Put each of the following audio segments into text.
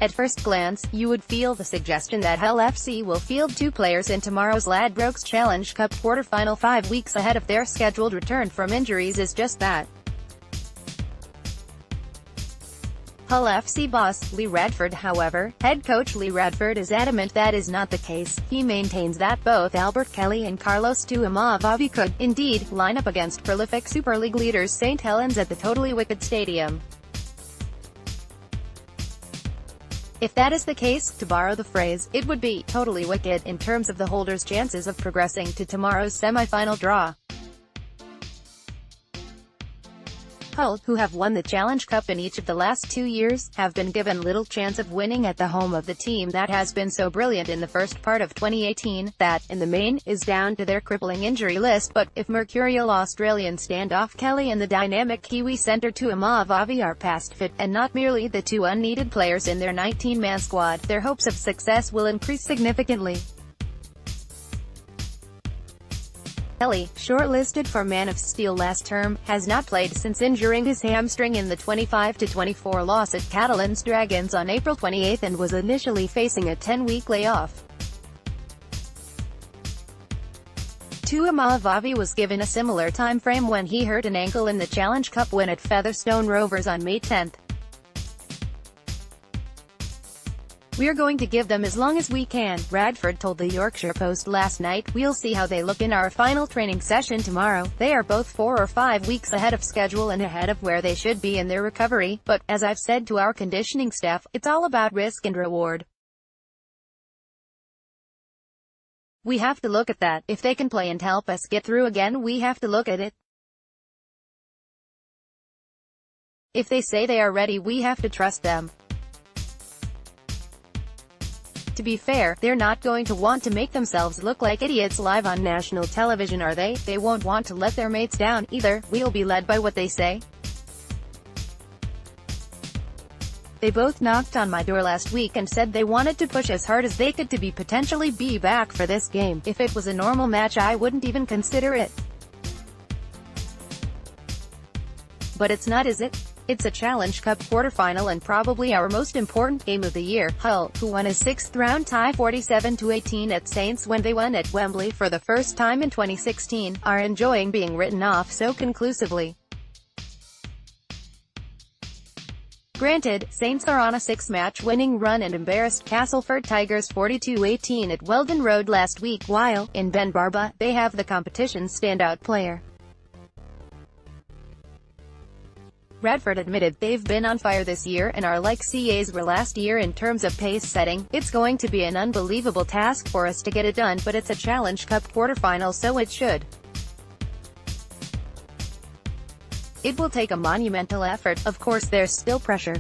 At first glance, you would feel the suggestion that Hull FC will field 2 players in tomorrow's Ladbrokes Challenge Cup quarter-final 5 weeks ahead of their scheduled return from injuries is just that. Hull FC boss, Lee Radford, however, head coach Lee Radford is adamant that is not the case. He maintains that both Albert Kelly and Carlos Tuimavave could, indeed, line up against prolific Super League leaders St Helens at the Totally Wicked Stadium. If that is the case, to borrow the phrase, it would be totally wicked in terms of the holders' chances of progressing to tomorrow's semi-final draw. Hull, who have won the Challenge Cup in each of the last 2 years, have been given little chance of winning at the home of the team that has been so brilliant in the first part of 2018, that, in the main, is down to their crippling injury list. But, if mercurial Australian standoff Kelly and the dynamic Kiwi centre Tuimavave are past fit, and not merely the 2 unneeded players in their 19-man squad, their hopes of success will increase significantly. Kelly, shortlisted for Man of Steel last term, has not played since injuring his hamstring in the 25-24 loss at Catalan's Dragons on April 28 and was initially facing a 10-week layoff. Tuimavave was given a similar time frame when he hurt an ankle in the Challenge Cup win at Featherstone Rovers on May 10. "We're going to give them as long as we can," Radford told the Yorkshire Post last night. "We'll see how they look in our final training session tomorrow. They are both 4 or 5 weeks ahead of schedule and ahead of where they should be in their recovery, but, as I've said to our conditioning staff, it's all about risk and reward. We have to look at that. If they can play and help us get through again, we have to look at it. If they say they are ready, we have to trust them. To be fair, they're not going to want to make themselves look like idiots live on national television, are they? They won't want to let their mates down, either. We'll be led by what they say. They both knocked on my door last week and said they wanted to push as hard as they could to potentially be back for this game. If it was a normal match, I wouldn't even consider it. But it's not, is it? It's a Challenge Cup quarter-final and probably our most important game of the year." Hull, who won a 6th-round tie 47-18 at Saints when they won at Wembley for the first time in 2016, are enjoying being written off so conclusively. Granted, Saints are on a 6-match winning run and embarrassed Castleford Tigers 42-18 at Weldon Road last week, while, in Ben Barba, they have the competition's standout player. Radford admitted, "They've been on fire this year and are like CAs were last year in terms of pace setting. It's going to be an unbelievable task for us to get it done, but it's a Challenge Cup quarterfinal, so it should. It will take a monumental effort. Of course there's still pressure.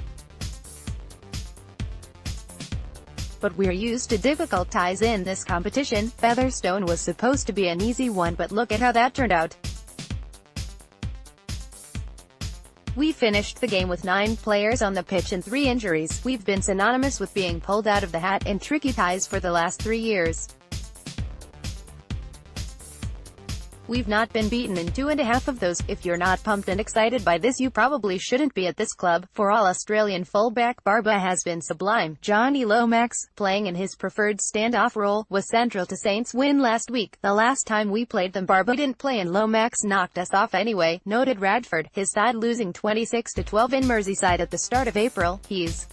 But we're used to difficult ties in this competition. Featherstone was supposed to be an easy one, but look at how that turned out. We finished the game with 9 players on the pitch and 3 injuries. We've been synonymous with being pulled out of the hat in tricky ties for the last 3 years. We've not been beaten in 2.5 of those. If you're not pumped and excited by this, you probably shouldn't be at this club." For all Australian fullback Barba has been sublime. Johnny Lomax, playing in his preferred standoff role, was central to Saints' win last week. "The last time we played them, Barba didn't play and Lomax knocked us off anyway," noted Radford, his side losing 26-12 in Merseyside at the start of April. "He's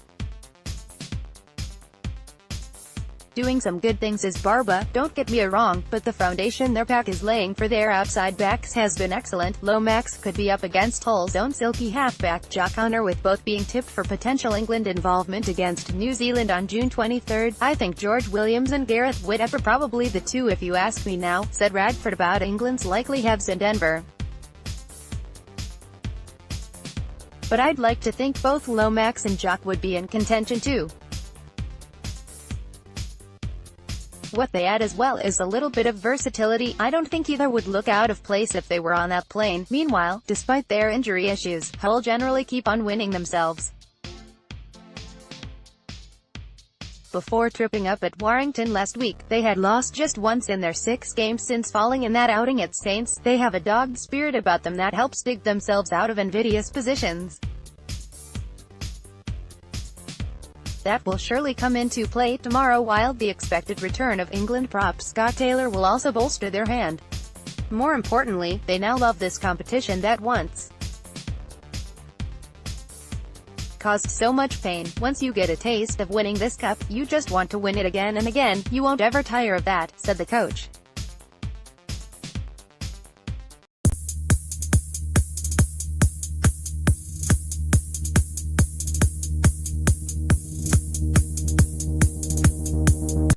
doing some good things as Barba, don't get me wrong, but the foundation their pack is laying for their outside backs has been excellent." Lomax could be up against Hull's own silky halfback Jock Connor, with both being tipped for potential England involvement against New Zealand on June 23. "I think George Williams and Gareth Witt are probably the 2 if you ask me now," said Radford about England's likely halves in Denver. "But I'd like to think both Lomax and Jock would be in contention too. What they add as well is a little bit of versatility. I don't think either would look out of place if they were on that plane." Meanwhile, despite their injury issues, Hull generally keep on winning themselves. Before tripping up at Warrington last week, they had lost just once in their 6 games since falling in that outing at Saints. They have a dogged spirit about them that helps dig themselves out of invidious positions. that will surely come into play tomorrow, while the expected return of England prop Scott Taylor will also bolster their hand. More importantly, they now love this competition that once caused so much pain. Once you get a taste of winning this cup, you just want to win it again and again. You won't ever tire of that, said the coach.